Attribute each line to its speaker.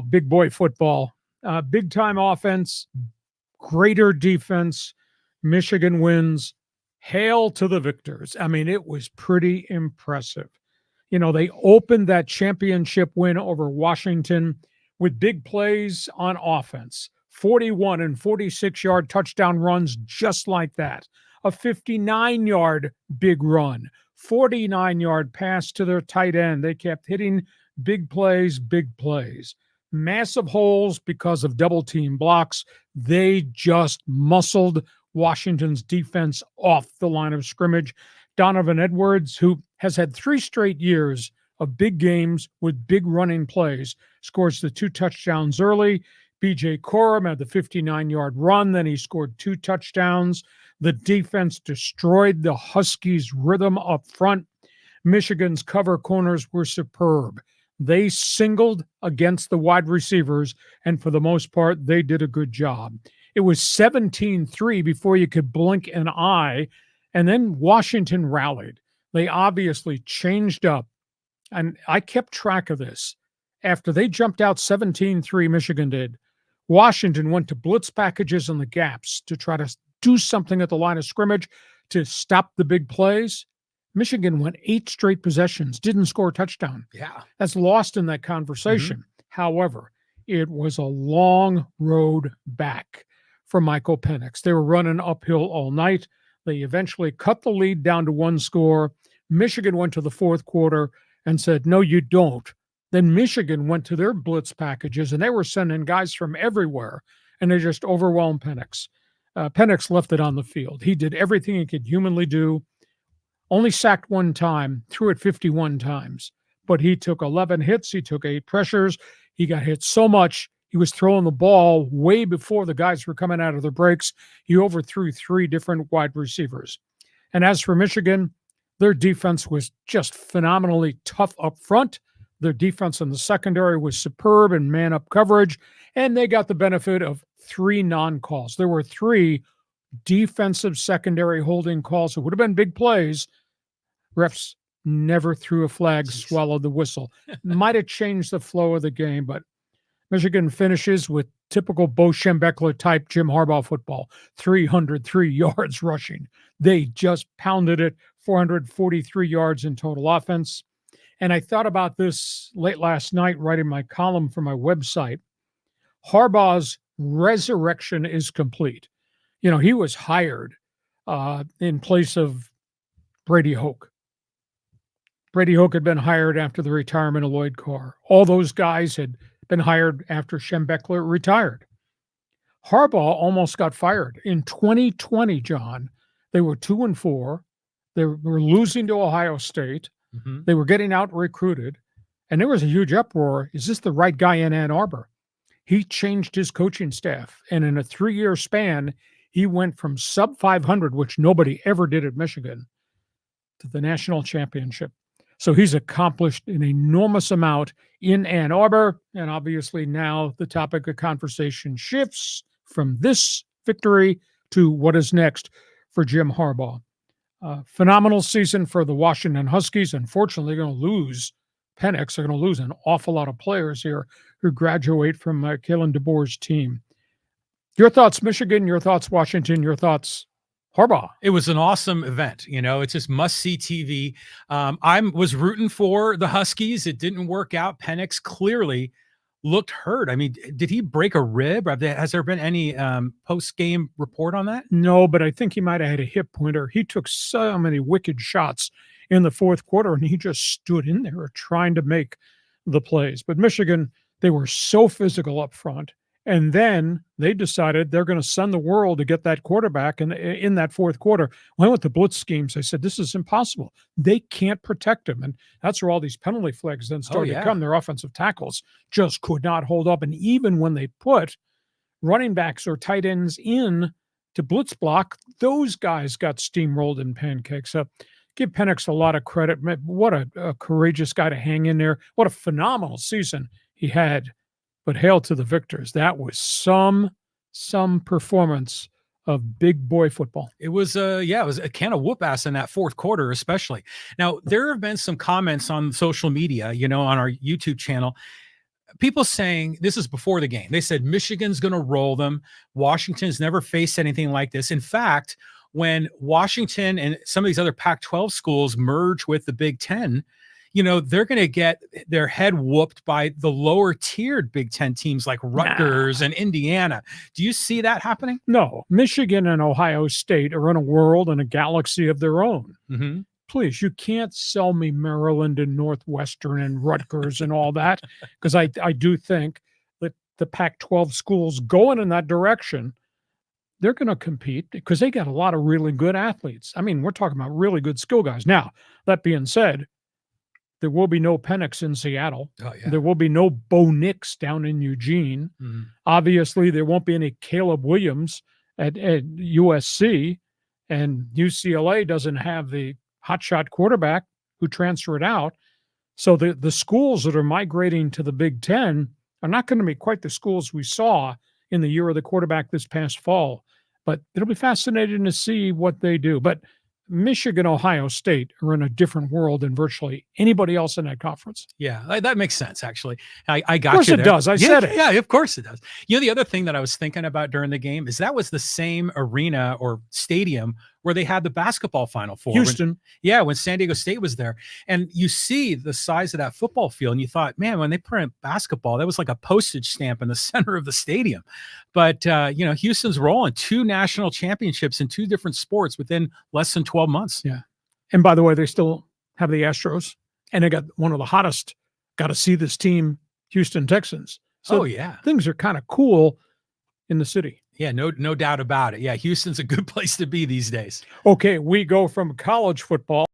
Speaker 1: Big boy football, big time offense, greater defense. Michigan wins. Hail to the victors. I mean, it was pretty impressive. They opened that championship win over Washington with big plays on offense. 41 and 46-yard touchdown runs just like that. A 59-yard big run. 49-yard pass to their tight end. They kept hitting big plays, big plays. Massive holes because of double team blocks. They just muscled Washington's defense off the line of scrimmage. Donovan Edwards, who has had 3 straight years of big games with big running plays, scores the 2 touchdowns early. B.J. Corum had the 59-yard run. Then he scored 2 touchdowns. The defense destroyed the Huskies' rhythm up front. Michigan's cover corners were superb. They singled against the wide receivers, and for the most part, they did a good job. It was 17-3 before you could blink an eye, and then Washington rallied. They obviously changed up, and I kept track of this. After they jumped out 17-3, Michigan did, Washington went to blitz packages in the gaps to try to do something at the line of scrimmage to stop the big plays. Michigan went 8 straight possessions, didn't score a touchdown.
Speaker 2: Yeah.
Speaker 1: That's lost in that conversation. However, it was a long road back for Michael Penix. They were running uphill all night. They eventually cut the lead down to 1 score. Michigan went to the fourth quarter and said, no, you don't. Then Michigan went to their blitz packages, and they were sending guys from everywhere, and they just overwhelmed Penix. Penix left it on the field. He did everything he could humanly do. Only sacked 1 time, threw it 51 times. But he took 11 hits. He took 8 pressures. He got hit so much, he was throwing the ball way before the guys were coming out of their breaks. He overthrew 3 different wide receivers. And as for Michigan, their defense was just phenomenally tough up front. Their defense in the secondary was superb in man-up coverage, and they got the benefit of 3 non-calls. There were 3 defensive secondary holding calls. It would have been big plays. Refs never threw a flag, swallowed the whistle. Might have changed the flow of the game, but Michigan finishes with typical Bo Schembechler type Jim Harbaugh football, 303 yards rushing. They just pounded it, 443 yards in total offense. And I thought about this late last night writing my column for my website. Harbaugh's resurrection is complete. He was hired in place of Brady Hoke. Brady Hoke had been hired after the retirement of Lloyd Carr. All those guys had been hired after Schembechler retired. Harbaugh almost got fired. In 2020, John, they were 2-4. They were losing to Ohio State. They were getting out recruited, and there was a huge uproar. Is this the right guy in Ann Arbor? He changed his coaching staff, and in a 3-year span, he went from sub 500, which nobody ever did at Michigan, to the national championship. So he's accomplished an enormous amount in Ann Arbor, and obviously now the topic of conversation shifts from this victory to what is next for Jim Harbaugh. Phenomenal season for the Washington Huskies. Unfortunately, they're going to lose Penix. They're going to lose an awful lot of players here who graduate from Kalen DeBoer's team. Your thoughts, Michigan? Your thoughts, Washington? Your thoughts, Harbaugh?
Speaker 2: It was an awesome event. It's just must-see TV. I was rooting for the Huskies. It didn't work out. Penix clearly looked hurt. I mean, did he break a rib? Has there been any post-game report on that?
Speaker 1: No, but I think he might have had a hip pointer. He took so many wicked shots in the fourth quarter, and he just stood in there trying to make the plays. But Michigan, they were so physical up front. And then they decided they're going to send the world to get that quarterback in that fourth quarter. When I went to blitz schemes, I said, this is impossible. They can't protect him. And that's where all these penalty flags then started to come. Their offensive tackles just could not hold up. And even when they put running backs or tight ends in to blitz block, those guys got steamrolled in pancakes. So give Penix a lot of credit. What a courageous guy to hang in there. What a phenomenal season he had. But hail to the victors. That was some performance of big boy football.
Speaker 2: It was a can of whoop ass in that fourth quarter, especially. Now, there have been some comments on social media, on our YouTube channel. people saying this is before the game. They said Michigan's going to roll them. Washington's never faced anything like this. In fact, when Washington and some of these other Pac-12 schools merge with the Big Ten, they're going to get their head whooped by the lower tiered Big Ten teams like Rutgers and Indiana. Do you see that happening?
Speaker 1: No, Michigan and Ohio State are in a world and a galaxy of their own.
Speaker 2: Mm-hmm.
Speaker 1: Please, you can't sell me Maryland and Northwestern and Rutgers and all that, because I do think that the Pac-12 schools going in that direction, they're going to compete because they got a lot of really good athletes. I mean, we're talking about really good skill guys. Now, that being said, there will be no Penix in Seattle.
Speaker 2: Oh, yeah.
Speaker 1: There will be no Bo Nix down in Eugene.
Speaker 2: Mm-hmm.
Speaker 1: Obviously, there won't be any Caleb Williams at USC, and UCLA doesn't have the hotshot quarterback who transferred out. So the schools that are migrating to the Big Ten are not going to be quite the schools we saw in the year of the quarterback this past fall. But it'll be fascinating to see what they do. But Michigan, Ohio State are in a different world than virtually anybody else in that conference.
Speaker 2: Yeah, that makes sense, actually. I got you.
Speaker 1: Of course
Speaker 2: there.
Speaker 1: It does. I said it.
Speaker 2: Yeah, of course it does. The other thing that I was thinking about during the game is that was the same arena or stadium where they had the basketball Final Four.
Speaker 1: Houston.
Speaker 2: When San Diego State was there. And you see the size of that football field, and you thought, man, when they put in basketball, that was like a postage stamp in the center of the stadium. But, Houston's rolling 2 national championships in 2 different sports within less than 12 months.
Speaker 1: Yeah. And by the way, they still have the Astros, and they got one of the hottest, got to see this team, Houston Texans. So things are kind of cool in the city.
Speaker 2: Yeah, no doubt about it. Yeah, Houston's a good place to be these days.
Speaker 1: Okay, we go from college football